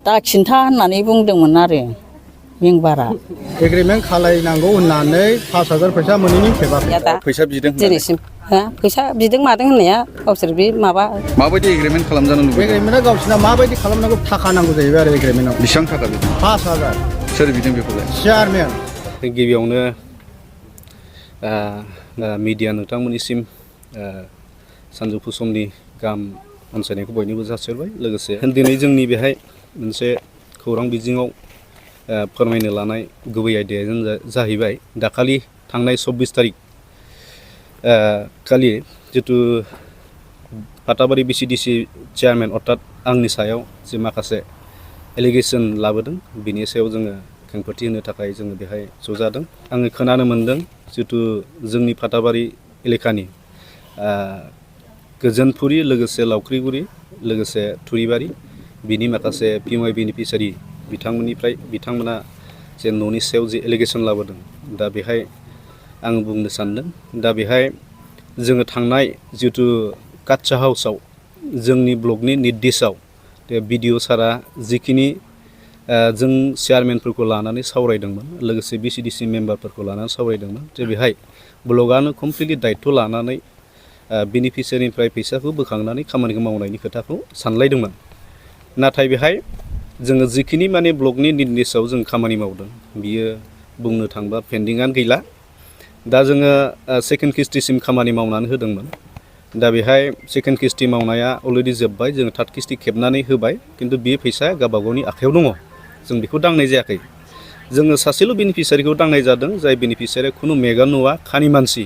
दा खिन्था होननानै बुंदोंमोन आरो मेंबारा एग्रिमेन्ट खालायनांगौ होननानै 5,000 फैसा मोनैनि खेबाखै फैसा बिदों दिनैसिम फैसा बिदों मादों होननाया गावसोर बे माबायदि एग्रिमेन्ट खालामजानो लुबैदों एग्रिमेन्टआ गावसोरना माबायदि खालामनांगौ थाखा नांगौ जाहैबाय आरो एग्रिमेन्टआव बेसेबां थाखा बिदों 5,000 सोर बिदों बेखौलाय चेयारमेन गिबियावनो मिडिया नोंथांमोननिसिम सानजौफु समनि गाहाम हामलायनायखौ बयनोबो जासिहरबाय लोगोसे दिनै जोंनि बेहाय मोनसे खौरां बिजोङाव फोरमायनो लानाय गुबै आयदायानो जाहैबाय दाखालि थांनाय 24 तारिख खालि जितु फाथाबारि बिसिडिसि चेयारमेन अर्थात आंनि सायाव जे माखासे एलिगेसन लाबोदों बिनि सायाव जोङो खेंफोरथि होनो थाखाय जोङो बेहाय ज' जादों आङो खोनानो मोनदों जितु जोंनि फाथाबारि एलेकानि गोजोनपुरि लोगोसे लावख्रिगुरि लोगोसे थुरिबारि बिनि माखासे पिएमआइ बेनिफिसियारि बिथांमोना जे न'नि सायाव जे एलिगेसन लाबोदों दा बेहाय आं बुंनो सानदों दा बेहाय जोङो थांनाय जितु काटसा हाउसाव जोंनि ब्लकनि निर्देशआव बिडिअ सारा जिखिनि जों चेयारमेनफोरखौ लानानै सावरायदोंमोन लोगोसे बिसिडिसि मेम्बारफोरखौ लानानै सावरायदोंमोन जे बेहाय ब्लकआनो कमप्लिटलि दायित्व लानानै बेनिफिसियारिनिफ्राय फैसाखौ बोखांनानै खामानिखौ मावनायनि खोथाखौ सानलायदोंमोन नाथाय बेहाय जोङो जिखिनि माने ब्लकनि निर्देशआव जों खामानि मावदों बियो बुंनो थांबा पेन्डिंआनो गैला दा जोङो सेकेन्ड किस्तिसिम खामानि मावनानै होदोंमोन दा बेहाय सेकेन्ड किस्ति मावनाया अलरेडि जोब्बाय जोङो थार्ड किस्ति खेबनानै होबाय खिन्थु बे फैसाया गावबा गावनि आखायाव दङ जों बेखौ दांनाय जायाखै जोङो सासेल' बेनिफिसियारिखौ दांनाय जादों जाय बेनिफिसियारिया खुनु मेगन नुवा खानि मानसि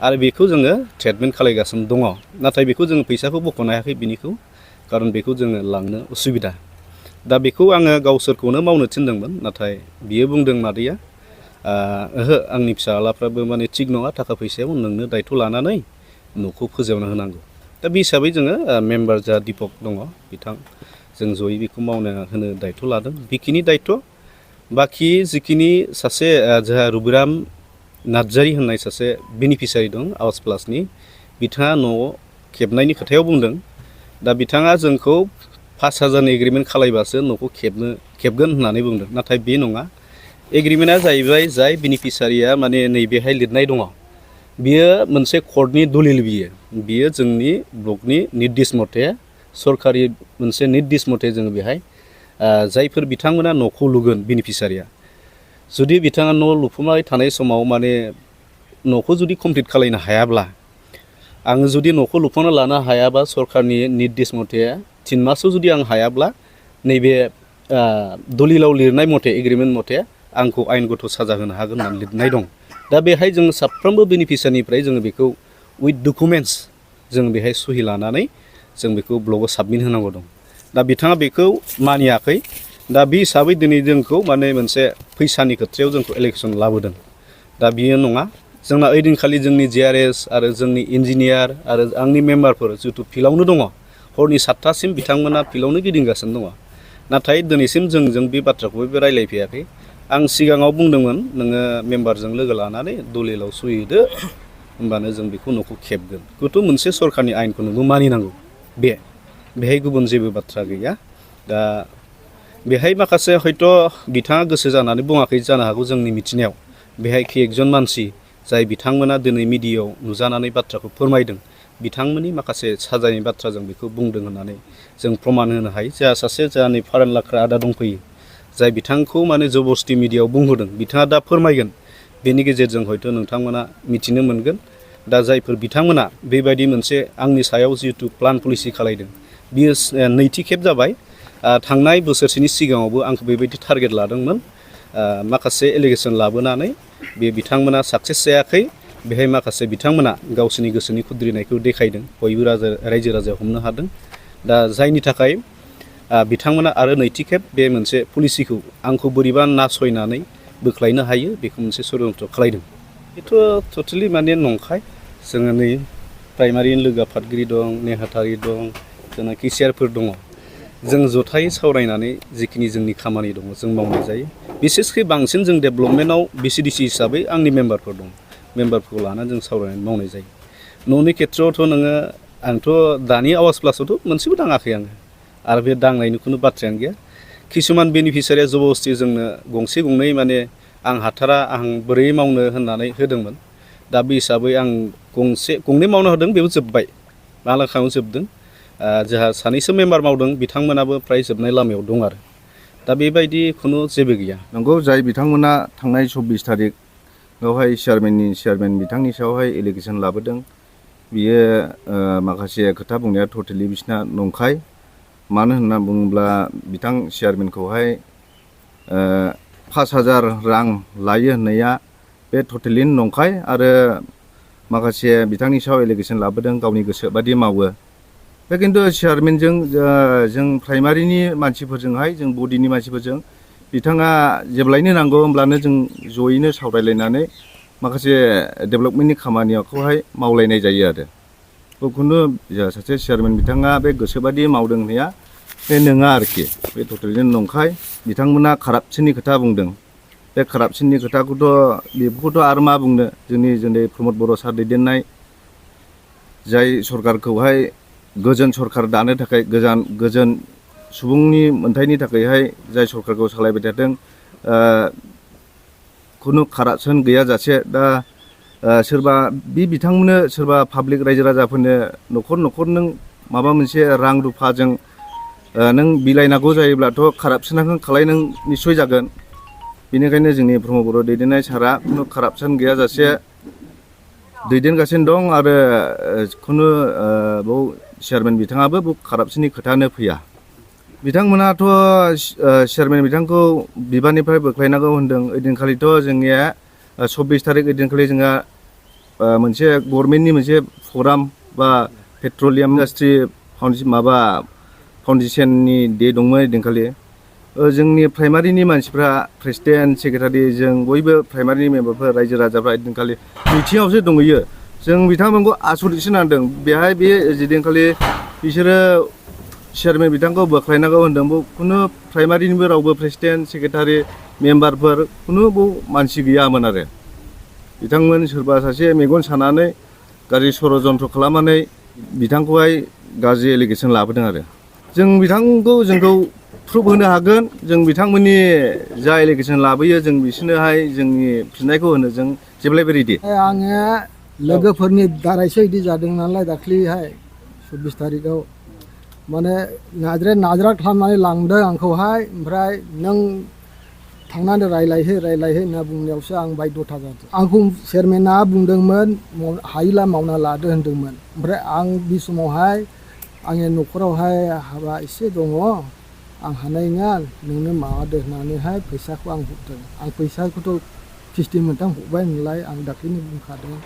आरो बेखौ जोङो ट्रिटमेन्ट खालायगासिनो दङ नाथाय बेखौ जोङो फैसाखौ बख'नो हायाखै बिनिखौ खारन बेखौ जोङो लांनो उसुबिदा दा बेखौ आङो गावसोरखौनो मावनो थिनदोंमोन नाथाय बियो बुंदों मादैया ओहो आंनि फिसालाफ्राबो माने थिग नङा थाखा फैसायाव नोंनो दायित्व लानानै न'खौ फोजौना होनांगौ दा बे हिसाबै जोङो मेम्बार जा दिपक दङ बिथां जों जयै बेखौ मावनो होनो दायित्व लादों बेखिनि दायित्व बाखि जिखिनि सासे जोंहा रुबिराम नार्जारि होननाय सासे बेनिफिसियारि दं आवास प्लासनि बिथाङा न'आव खेबनायनि खोथायाव बुंदों दा बिथाङा जोंखौ 5,000 एग्रिमेन्ट खालायबासो न'खौ खेबगोन होननानै बुंदों नाथाय बे नङा एग्रिमेन्टआ जाहैबाय जाय बेनिफिसियारिया माने नैबेहाय लिरनाय दङ बियो मोनसे कर्टनि दलिल बियो जोंनि ब्लकनि निर्देश मथे सरकारि मोनसे निर्देश मथे जोङो बेहाय जायफोर बिथांमोना न'खौ लुगोन बेनिफिसियारिया जुदि बिथाङा न' लुफुंबाय थानाय समाव माने न'खौ जुदि कमप्लिट खालायनो हायाब्ला आङो जुदि न'खौ लुफुंना लानो हायाबा सरकारनि निर्देश मथे 3 मासाव जुदि आं हायाब्ला नैबे दलिलाव लिरनाय मथे एग्रिमेन्ट मथे आंखौ आयेनगत साजा होनो हागोन होननानै लिरनाय दं दा बेहाय जों साफ्रोमबो बेनिफिसियारिनिफ्राय जोङो बेखौ उइथ डकुमेन्ट्स जों बेहाय सहि लानानै जों बेखौ ब्लकआव साबमिट होनांगौ दं दा बिथाङा बेखौ मानियाखै दा बे हिसाबै दिनै जोंखौ माने मोनसे फैसानि खोथायाव जोंखौ एलिगेसन लाबोदों दा बियो नङा जोंना ओइदिनखालि जोंनि जिआरएस आरो जोंनि इन्जिनियार आरो आंनि मेम्बारफोर जिहेतु फिल्डआवनो दङ हरनि 7थासिम बिथांमोना फिल्डआवनो गिदिंगासिनो दङ नाथाय दिनैसिम जों बे बाथ्राखौबो रायलायफैयाखै आं सिगाङाव बुंदोंमोन नोङो मेम्बारजों लोगो लानानै दलिलाव सहि होदो होमबानो जों बेखौ न'खौ खेबगोन गथ' मोनसे सरकारनि आयेनखौ नोंबो मानिनांगौ बेहाय गुबुन जेबो बाथ्रा गैया दा बेहाय माखासे हयथ' बिथाङा गोसो जानानै बुङाखै जानो हागौ जोंनि मिथिनायाव बेहाय एकजन मानसि जाय बिथांमोना दिनै मिडियायाव नुजानानै बाथ्राखौ फोरमायदों बिथांमोननि माखासे साजायनाय बाथ्रा जों बेखौ बुंदों होननानै जों प्रमान होनो हायो जोंहा सासे जोंनि फरेन लाख्रा आदा दंफैयो जाय बिथांखौ माने जबरदस्ति मिडियायाव बुंहोदों बिथाङा दा फोरमायगोन बेनि गेजेरजों हयथ' नोंथांमोना मिथिनो मोनगोन दा जायफोर बिथांमोना बेबायदि मोनसे आंनि सायाव जिहेतु प्लान पलिसि खालायदों बियो नैथि खेब जाबाय थांनाय बोसोरसेनि सिगाङावबो आंखौ बेबायदि टारगेट लादोंमोन माखासे एलिगेसन लाबोनानै बे बिथांमोना साक्सेस जायाखै बेहाय माखासे बिथांमोना गावसोरनि गोसोनि खुद्रिनायखौ देखायदों बयबो रायजो राजाया हमनो हादों दा जायनि थाखाय बिथांमोना आरो नैथि खेब बे मोनसे पलिसिखौ आंखौ बोरैबा नासयनानै बोख्लायनो हायो बेखौ मोनसे षड्यन्त्र खालायदों बेथ' टटेलि माने नंखाय जोङो नै प्राइमारि लोगो आफादगिरि दं नेहाथारि दं जोंना केसियारफोर दङ जों जथायै सावरायनानै जिखिनि जोंनि खामानि दङ जों मावनाय जायो बिसेसकै बांसिन जों डेभेलपमेन्टआव बिसिडिसि हिसाबै आंनि मेम्बारफोर दं मेम्बारफोरखौ लानानै जों सावरायनानै मावनाय जायो न'नि खेथ्रआवथ' नोङो आंथ' दानि आवास प्लासावथ' मोनसेबो दाङाखै आङो आरो बे दांनायनि खुनु बाथ्रायानो गैया किसुमान बेनिफिसियारिया जबरदस्ति जोंनो गंसे गंनै माने आं हाथारा आं बोरै मावनो होननानै होदोंमोन दा बे हिसाबै आं गंनै मावनो होदों बेबो जोब्बाय मालाखायाव जोबदों जोंहा सानैसो मेम्बार मावदों बिथांमोनाबो फ्राय जोबनाय लामायाव दं आरो दा बेबायदि खुनु जेबो गैया नंगौ जाय बिथांमोना थांनाय 24 थारिखआवहाय चेयारमेन बिथांनि सायावहाय एलिगेसन लाबोदों बियो माखासे खोथा बुंनाया टटेलि बिसिना नंखाय मानो होनना बुङोब्ला बिथां चेयारमेनखौहाय 5,000 रां लायो होननाया बे टटेलि नंखाय आरो माखासे बिथांनि सायाव एलिगेसन लाबोदों गावनि गोसो बादि मावो बे खिन्थु चेयारमेनजों जों प्राइमारिनि मानसिफोरजोंहाय जों बडिनि मानसिफोरजों बिथाङा जेब्लायनो नांगौ होमब्लानो जों जयैनो सावरायलायनानै माखासे डेभेलपमेन्टनि खामानिखौहाय मावलायनाय जायो आरो खुनु सासे चेयारमेन बिथाङा बे गोसोबादि मावदों होननाया बे नङा आरोखि बे टटेलि नंखाय बिथांमोना कारापसननि खोथा बुंदों बे कारापसननि खोथाखौथ' बेफोरखौथ' आरो मा बुंनो जोंनि प्रमद बर' सार दैदेननाय जाय सरकारखौहाय गोजोन सरकार दानो थाखाय गोजोन सुबुंनि मोन्थायनि थाखायहाय जाय सरकारखौ सालायबाय थादों खुनु कारापसन गैयाजासे दा सोरबा बिथांमोननो सोरबा पाब्लिक रायजो राजाफोरनो न'खर नों माबा मोनसे रां रुफाजों नों बिलाइनांगौ जायोब्लाथ' कारापसनखौ खालाय नों निस्सय जागोन बेनिखायनो जोंनि प्रमद बर' दैदेननाय सारा खुनु कारापसन गैयाजासे दैदेनगासिनो दं आरो खुनु बाव चेयारमेन बिथाङाबो कारापसननि खोथानो फैया बिथांमोनाथ' चेयारमेन बिथांखौ बिबाननिफ्राय बोख्लायनांगौ होनदों ओइदिनखालिथ' जोंनिया 24 थारिख ओइदिनखालि जोंहा मोनसे गभर्नमेन्टनि मोनसे प्रग्राम बा पेट्रलियाम इन्डास्ट्रि फाउन्डेसननि डे दंमोन ओइदिनखालि जोंनि प्राइमारिनि मानसिफ्रा प्रेसिडेन्ट सेक्रेटारि जों बयबो प्राइमारिनि मेम्बारफोर रायजो राजाफ्रा ओइदिनखालि मिटिङावसो दंहैयो जों बिथांमोनखौ आसरितसो नांदों बेहाय बे जेदिनखालि बिसोरो चेयारमेन बिथांखौ बोख्लायनांगौ होनदों खुनु प्राइमारिनिबो रावबो प्रेसिडेन्ट सेक्रेटारि मेम्बारफोर खुनु मानसि गैयामोन आरो बिथांमोन सोरबा सासे मेगन सानानै गाज्रि षड़यन्त्र खालामनानै बिथांखौहाय गाज्रि एलिगेसन लाबोदों आरो जोंखौ प्रुफ होनो हागोन जों बिथांमोननि जा एलिगेसन लाबोयो जों बिसोरनोहाय जोंनि फिननायखौ होनो जों जेब्लायबो रेडि आङो लोगोफोरनि दारैसो बिदि जादों नालाय दाख्लैहाय 24 थारिखआव माने नाजरा खालामनानै लांदों आंखौहाय ओमफ्राय नों थांनानै रायलायहो होनना बुंनायावसो आं बायद'था जादों आंखौ चेयारमेना बुंदोंमोन हायोला मावना लादो होनदोंमोन ओमफ्राय आं बे समावहाय आंनि न'खरावहाय हाबा एसे दङ आं हानाय नङा नोंनो माबादो होननानैहाय फैसाखौ आं हरदों आं फैसाखौथ' किस्ति मोनथाम हरबाय नालाय आं दाख्लैनो बुंखादों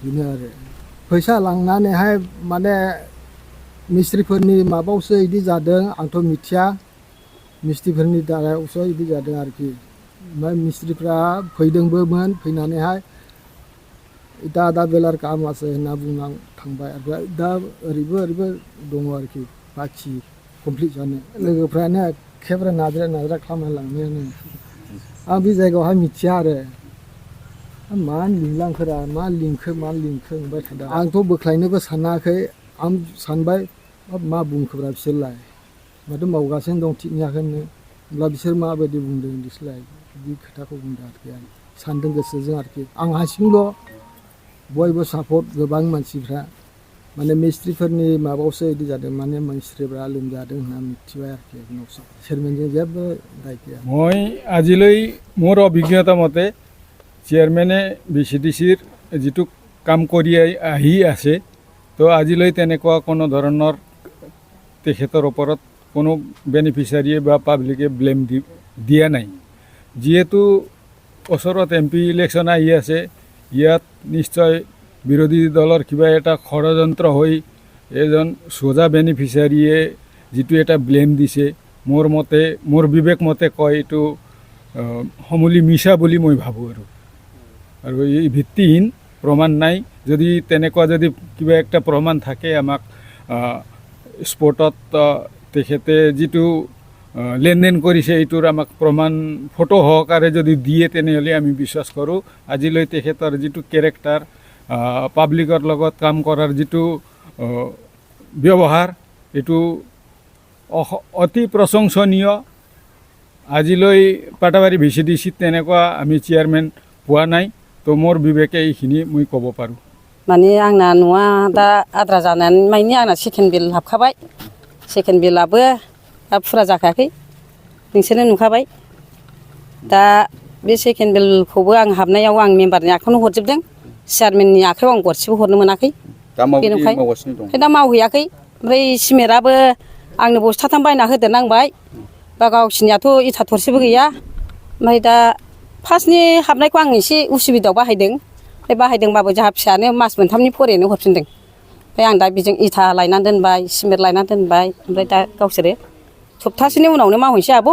बेनो आरो फैसा लांनानैहाय माने मिस्ट्रिफोरनि माबायावसो बिदि जादों आंथ' मिथिया मिस्ट्रिफोरनि दारायावसो बिदि जादों आरोखि ओमफ्राय मिस्ट्रिफ्रा फैदोंबोमोन फैनानैहाय दा बेलार कामासो होनना बुंनां थांबाय आरो दा ओरैबो दङ आरोखि बाखि कमप्लिट जानो लोगोफ्रानो एखेबारे नाजरा खालामना लांनायानो आं बे जायगायावहाय मिथिया आरो मा लिंलांखोरा मा लिंखो होनबाय थादों आंथ' बोख्लायनोबो सानाखै आं सानबाय मा बुंखोब्रा बिसोरलाय माथो मावगासिनो दं थिग नङाखैनो होमब्ला बिसोर माबायदि बुंदों बिसोरलाय बिदि खोथाखौ बुंदों आरोखि आं सानदों गोसोजों आरोखि आं हारसिंल' बयबो सापर्ट गोबां मानसिफ्रा माने मिस्ट्रिफोरनि माबायावसो बिदि जादों माने मिस्ट्रिफ्रा लोमजादों होनना मिथिबाय आरोखि उनावसो चेयारमेनजों जेबो दाय गैया মই আজিলৈ মোৰ অভিজ্ঞতা মতে চেয়াৰমেনে VCDCৰ যিটো কাম কৰি আহি আছে তো আজিলৈ তেনেকুৱা কোনো ধৰণৰ তেখেতৰ ওপৰত কোনো বেনিফিচিয়াৰীয়ে বা পাব্লিকে ব্লেম দিয়া নাই যিহেতু ওচৰত MP ইলেকশ্যন আহি আছে ইয়াত নিশ্চয় বিৰোধী দলৰ কিবা এটা ষড়যন্ত্ৰ হৈ এজন সোজা বেনিফিচিয়াৰীয়ে যিটো এটা ব্লেম দিছে মোৰ বিবেক মতে কয় এইটো সমূলি মিছা বুলি মই ভাবোঁ আৰু এই ভিত্তিহীন প্ৰমাণ নাই যদি তেনেকুৱা যদি কিবা একটা প্ৰমাণ থাকে আমাক স্পটত তেখেতে যিটো লেনদেন কৰিছে এইটোৰ আমাক প্ৰমাণ ফটো সহকাৰে যদি দিয়ে তেনেহ'লে আমি বিশ্বাস কৰোঁ আজিলৈ তেখেতৰ যিটো কেৰেক্টাৰ পাব্লিকৰ লগত কাম কৰাৰ যিটো ব্যৱহাৰ এইটো অতি প্ৰশংসনীয় আজিলৈ পাটাবাৰী VCDC তেনেকুৱা আমি চেয়াৰমেন পোৱা নাই তো মোৰ বিবেকে এইখিনি মই ক'ব পাৰোঁ माने आंना न'आ दा आद्रा जानानै मानि आंना सेकेन्ड बिल हाबखाबाय सेकेन्ड बिलाबो दा फुरा जाखायाखै नोंसोरनो नुखाबाय दा बे सेकेन्ड बिलखौबो आं हाबनायाव आं मेम्बारनि आखायावनो हरजोबदों चेयारमेननि आखायाव आं गरसेबो हरनो मोनाखै दा माबायदि बेनिखाय मावगासिनो दं दा मावहैयाखै ओमफ्राय सिमेन्टआबो आंनो बस्थाथाम बायना होदेरनांबाय बा गावसिनियाथ' इथा थरसेबो गैया ओमफ्राय दा फार्स्टनि हाबनायखौ आं एसे उसुबिदायाव बाहायदों ओमफ्राय बाहायदोंबाबो जोंहा फिसायानो मास मोनथामनि फरायनो हरफिनदों ओमफ्राय आं दा बेजों इथा लायनानै दोनबाय सिमेन्ट लायनानै दोनबाय ओमफ्राय दा गावसोरो सप्तासेनि उनावनो मावहैनोसै आब'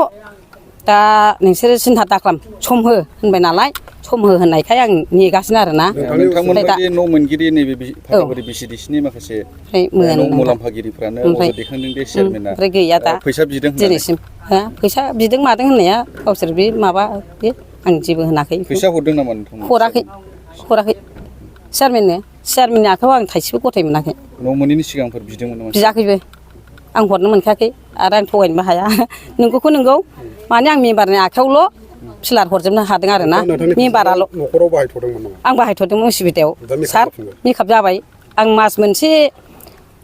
दा नोंसोरो सिन्था दाखालाम सम हो होनबाय नालाय सम हो होननायखाय आं नेगासिनो आरोना नोंथांमोन बायदि न' मोनगिरि नैबे पाटाबारि VCDCनि माखासे न' मुलाम्फागिरिफ्रानो अजद दैखांदों दे चेयारमेना ओमफ्राय गैया दा फैसा बिदों दिनैसिम फैसा बिदों मादों होननाया गावसोर बे माबा बे आं जेबो होनाखै फैसा हरदों नामा नोंथांमोन हराखै चेयारमेननि आखायाव आं थाइसेबो गथाय मोनाखै न' मोनैनि सिगांफोर बिदोंमोन नामा बियाखैबो आं हरनो मोनखायाखै आरो आं थगायनोबो हाया नोंगौखौ नोंगौ माने आं मेम्बारनि आखायावल' फिलार हरजोबनो हादों आरो ना मेम्बाराल' न'खराव बाहायथ'दोंमोन नामा आं बाहायथ'दोंमोन उसुबिदायाव सार मेकआप जाबाय आं मास मोनसे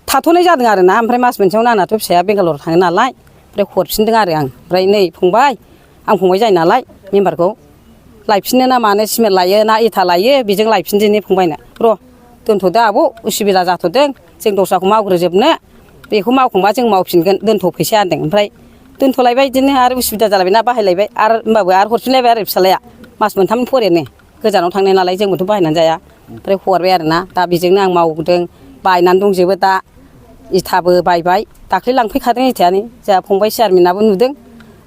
थाथ'नाय जादों आरो ना ओमफ्राय मास मोनसेयावनो आंनाथ' फिसाया बेंगालर थाङो नालाय ओमफ्राय हरफिनदों आरो आं ओमफ्राय नै फंबाय आं फंबाय जायो नालाय मेम्बारखौ लायफिननो ना मानो सिमेन्ट लायो ना इथा लायो बेजों लायफिनदिनि फंबायनो र' दोनथ'दो आब' उसुबिदा जाथ'दों जों दस्राखौ मावग्रोजोबनो बेखौ मावखांबा जों मावफिनगोन दोनथ' फैसाया होनदों ओमफ्राय दोनथ'लायबाय बिदिनो आरो उसुबिदा जालायबायना बाहायलायबाय आरो होमबाबो आरो हरफिनलायबाय आरो फिसालाया मास मोनथाम फरायनो गोजानाव थांनाय नालाय जोंबोथ' बाहायनानै जाया ओमफ्राय हरबाय आरो ना दा बेजोंनो आं मावदों बायनानै दंजोबो दा इथाबो बायबाय दाख्लै लांफैखादों इथायानो जोंहा फंबाय चेयारमेनाबो नुदों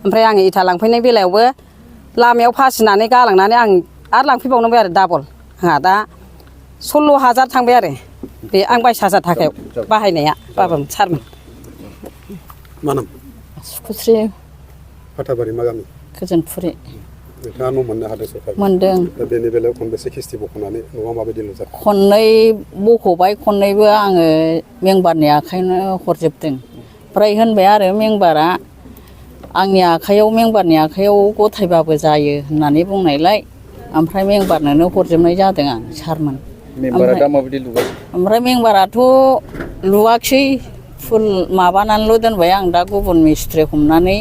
ओमफ्राय आङो इथा लांफैनाय बेलायावबो लामायाव फासिनानै गालांनानै आं आरो लांफैबावनांबाय आरो डाबल आंहा दा 16,000 थांबाय आरो बे आं 22,000 थाखायाव बाहायनाया बाबा सारमोन मा नाम सुखुस्रि पाटाबारि मा गामि गोजोनफुरि नोंथाङा न' मोननो हादों सरखार मोनदों दा बेनि बेलायाव खनबेसे किस्ति बख'नानै न'आ माबायदि लुजाखो खननै बख'बाय खननैबो आङो मेम्बारनि आखायावनो हरजोबदों ओमफ्राय होनबाय आरो मेम्बारा आंनि आखायाव मेम्बारनि आखायाव गथायबाबो जायो होननानै बुंनायलाय ओमफ्राय मेम्बारनोनो हरजोबनाय जादों आं सारमोन मेम्बारा दा माबायदि लुगासिनो ओमफ्राय मेम्बाराथ' लुवाखसै फुल माबानानैल' दोनबाय आं दा गुबुन मिस्ट्रि हमनानै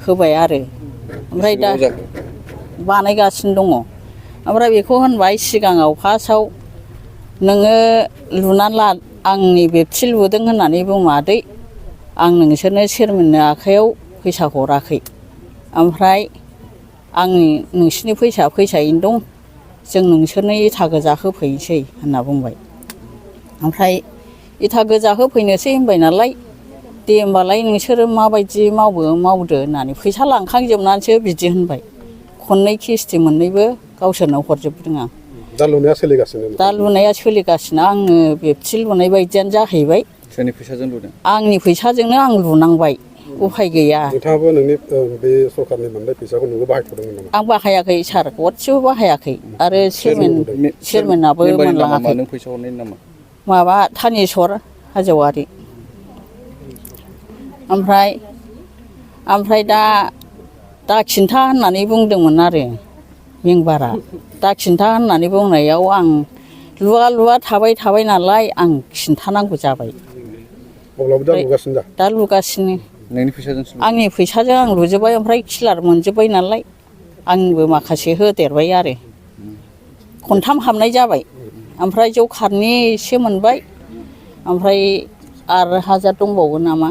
होबाय आरो ओमफ्राय दा बानायगासिनो दङ ओमफ्राय बेखौ होनबाय सिगाङाव फार्स्टआव नोङो लुनानै ला आंनि बेक्ति लुदों होननानै बुंमादै आं नोंसोरनो चेयारमेननि आखायाव फैसा हराखै ओमफ्राय आंनि नोंसिनि फैसायैनो दं जों नोंसोरनो इथा गोजा होफैनोसै होनना बुंबाय ओमफ्राय इथा गोजा होफैनोसै होनबाय नालाय दे होमबालाय नोंसोरो माबायदि मावदो होननानै फैसा लांखांजोबनानैसो बिदि होनबाय खननै किस्ति मोननैबो गावसोरनाव हरजोबदों आं दा लुनाया सोलिगासिनो दा लुनाया सोलिगासिनो आङो बेक्ति लुनाय बायदियानो जाहैबाय सोरनि फैसाजों लुदों आंनि फैसाजोंनो आं लुनांबाय उफाय गैया नोंथाङाबो नोंनि बे सरखारनि मोननाय फैसाखौ नोंबो बाहायथ'दोंमोन नामा आं बाहायाखै सार गरसेबो बाहायाखै आरो चेयारमेनाबो मोनलाङाखै नों फैसा हरनायनि नामा माबा थानेस्वर हाजवारि ओमफ्राय दा खिन्था होननानै बुंदोंमोन आरो मेम्बारा दा खिन्था होननानै बुंनायाव आं लुवा थाबाय नालाय आं खिन्थानांगौ जाबाय अब्लाबो दा लुगासिनो दा लुगासिनो नोंनि फैसाजों आंनि फैसाजों आं लुजोब्बाय ओमफ्राय किलार मोनजोब्बाय नालाय आंबो माखासे होदेरबाय आरो खनथाम हाबनाय जाबाय ओमफ्राय जौखारनि एसे मोनबाय ओमफ्राय आरो 1,000 दंबावो नामा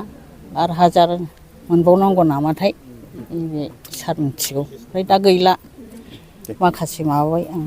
आरो 1,000 मोनबावनांगौ नामाथाय बे सार मिथिगौ ओमफ्राय दा गैला माखासे माबाबाय आं